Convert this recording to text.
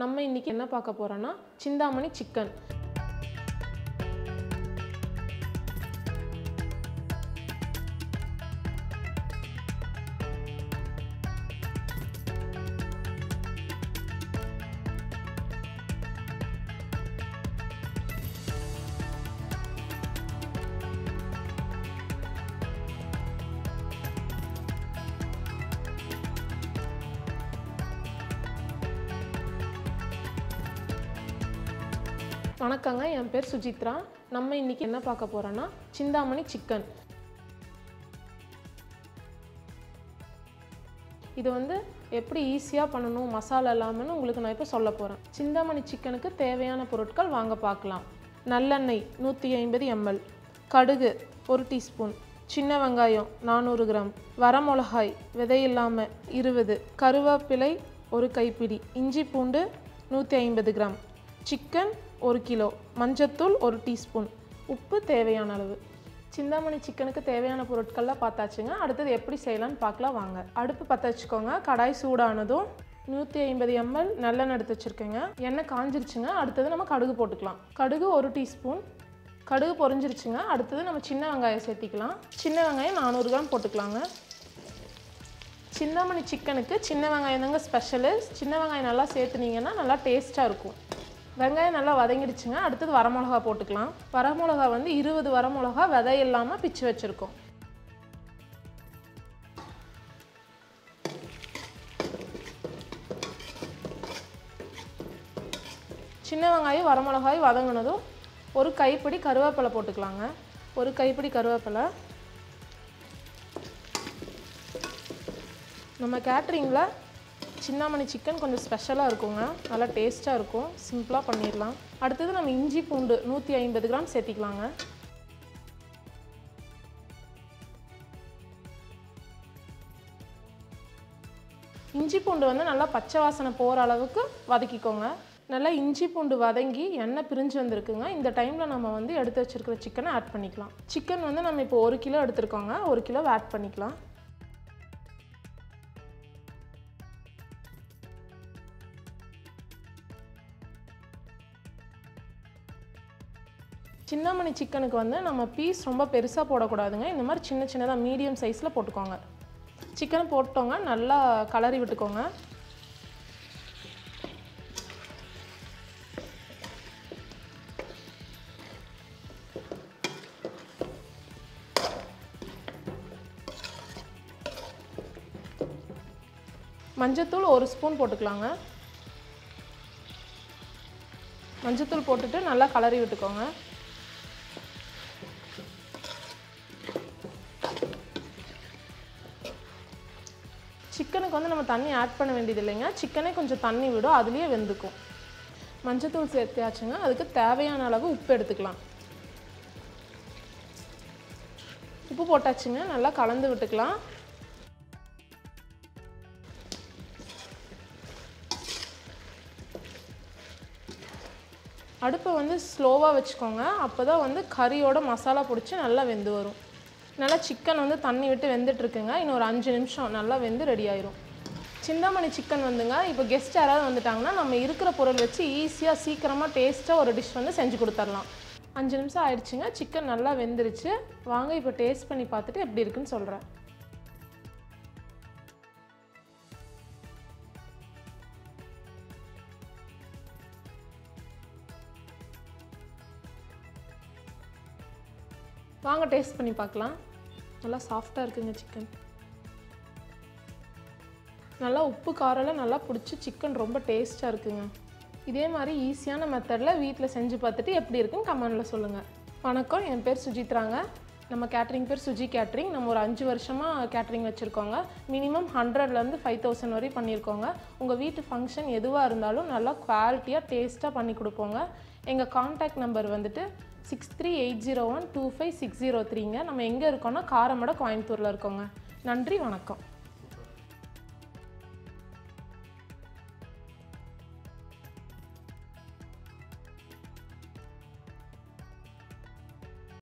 நம்ம இன்னைக்கு என்ன பார்க்க போறோம்னா சிந்தாமணி சிக்கன். வணக்கங்க, என் பேர் சுஜித்ரா. நம்ம இன்னைக்கு என்ன பார்க்க போறோம்னா சிந்தாமணி சிக்கன். இது வந்து எப்படி ஈஸியாக பண்ணணும் மசாலா இல்லாமன்னு உங்களுக்கு நான் இப்போ சொல்ல போகிறேன். சிந்தாமணி சிக்கனுக்கு தேவையான பொருட்கள் வாங்க பார்க்கலாம். நல்லெண்ணெய் 150 ml, கடுகு 1 டீஸ்பூன், சின்ன வெங்காயம் 400 கிராம், வரமிளகாய் விதை இல்லாமல் 20, கருவேப்பிலை 1 கைப்பிடி, இஞ்சி பூண்டு 150 கிராம், சிக்கன் 1 கிலோ, மஞ்சத்தூள் 1 டீஸ்பூன், உப்பு தேவையான அளவு. சிந்தாமணி சிக்கனுக்கு தேவையான பொருட்கள்லாம் பார்த்தாச்சுங்க. அடுத்தது எப்படி செய்யலான்னு பார்க்கலாம் வாங்க. அடுப்பு பற்ற வச்சுக்கோங்க. கடாய் சூடானதும் 150 ml நல்லெண்ணெய் எடுத்து வச்சுருக்கேங்க. எண்ணெய் காஞ்சிருச்சுங்க. அடுத்தது நம்ம கடுகு போட்டுக்கலாம். கடுகு 1 டீஸ்பூன். கடுகு பொரிஞ்சிருச்சுங்க. அடுத்தது நம்ம சின்ன வெங்காயம் சேர்த்திக்கலாம். சின்ன வெங்காயம் 400 கிராம் போட்டுக்கலாங்க. சிந்தாமணி சிக்கனுக்கு சின்ன வெங்காயம் தாங்க ஸ்பெஷலு. சின்ன வெங்காயம் நல்லா சேர்த்துனீங்கன்னா நல்லா டேஸ்ட்டாக இருக்கும். வெங்காயம் நல்லா வதங்கிடுச்சுங்க. அடுத்தது வரமிளகா போட்டுக்கலாம். வரமிளகா வந்து 20 வரமிளகா விதை இல்லாமல் பிச்சு வச்சுருக்கோம். சின்ன வெங்காயம் வரமிளகாய் வதங்கினதும் 1 கைப்பிடி கருவேப்பிலை போட்டுக்கலாங்க. 1 கைப்பிடி கருவேப்பிலை. நம்ம கேட்ரிங்கில் சிந்தாமணி சிக்கன் கொஞ்சம் ஸ்பெஷலாக இருக்குங்க. நல்லா டேஸ்ட்டாக இருக்கும். சிம்பிளாக பண்ணிடலாம். அடுத்தது நம்ம இஞ்சி பூண்டு 150 கிராம் சேர்த்திக்கலாங்க. இஞ்சி பூண்டு வந்து நல்லா பச்சை வாசனை போகிற அளவுக்கு வதக்கிக்கோங்க. நல்லா இஞ்சி பூண்டு வதங்கி எண்ணெய் பிரிஞ்சு வந்திருக்குங்க. இந்த டைமில் நம்ம வந்து எடுத்து வச்சுருக்கிற சிக்கனை ஆட் பண்ணிக்கலாம். சிக்கன் வந்து நம்ம இப்போ 1 கிலோ எடுத்துருக்கோங்க. 1 கிலோ ஆட் பண்ணிக்கலாம். சிந்தாமணி சிக்கனுக்கு வந்து நம்ம பீஸ் ரொம்ப பெருசாக போடக்கூடாதுங்க. இந்த மாதிரி சின்ன சின்னதாக மீடியம் சைஸில் போட்டுக்கோங்க. சிக்கன் போட்டோங்க, நல்லா கலரி விட்டுக்கோங்க. மஞ்சத்தூள் 1 ஸ்பூன் போட்டுக்கலாங்க. மஞ்சத்தூள் போட்டுட்டு நல்லா கலரி விட்டுக்கோங்க. சிக்கனுக்கு வந்து நம்ம தண்ணி ஆட் பண்ண வேண்டியது இல்லைங்க. சிக்கனே கொஞ்சம் தண்ணி விடும், அதுலேயே வெந்துக்கும். மஞ்சத்தூள் சேர்த்தாச்சுங்க. அதுக்கு தேவையான அளவு உப்பு எடுத்துக்கலாம். உப்பு போட்டாச்சுங்க. நல்லா கலந்து விட்டுக்கலாம். அடுப்பை வந்து ஸ்லோவாக வச்சுக்கோங்க. அப்போ தான் வந்து கறியோட மசாலா பிடிச்சி நல்லா வெந்து வரும். நல்லா சிக்கன் வந்து தண்ணி விட்டு வெந்துட்டுருக்குங்க. இன்னும் ஒரு 5 நிமிஷம் நல்லா வெந்து ரெடி ஆயிரும். சிந்தாமணி சிக்கன் வந்துங்க, இப்போ கெஸ்ட் யாராவது வந்துட்டாங்கன்னா நம்ம இருக்கிற பொருள் வச்சு ஈஸியாக சீக்கிரமாக டேஸ்ட்டாக ஒரு டிஷ் வந்து செஞ்சு கொடுத்துடலாம். 5 நிமிஷம் ஆயிடுச்சுங்க. சிக்கன் நல்லா வெந்துருச்சு. வாங்க இப்போ டேஸ்ட் பண்ணி பார்த்துட்டு எப்படி இருக்குன்னு சொல்கிறேன். வாங்க டேஸ்ட் பண்ணி பார்க்கலாம். நல்லா சாஃப்டாக இருக்குங்க சிக்கன். நல்லா உப்பு காரெல்லாம் நல்லா பிடிச்சி சிக்கன் ரொம்ப டேஸ்ட்டாக இருக்குங்க. இதே மாதிரி ஈஸியான மெத்தடில் வீட்டில் செஞ்சு பார்த்துட்டு எப்படி இருக்குன்னு கமெண்டில் சொல்லுங்கள். வணக்கம், என் பேர் சுஜித்ராங்க. நம்ம கேட்ரிங் பேர் சுஜி கேட்ரிங். நம்ம ஒரு 5 வருஷமாக கேட்ரிங் வச்சுருக்கோங்க. மினிமம் 100லேருந்து 5000 வரை பண்ணியிருக்கோங்க. உங்கள் வீட்டு ஃபங்க்ஷன் எதுவாக இருந்தாலும் நல்லா குவாலிட்டியாக டேஸ்ட்டாக பண்ணி கொடுப்போங்க. எங்கள் கான்டாக்ட் நம்பர் வந்துட்டு 6380125603ங்க. நம்ம எங்கே இருக்கோன்னா காரமடை, கோயம்புத்தூரில் இருக்கோங்க. நன்றி, வணக்கம்.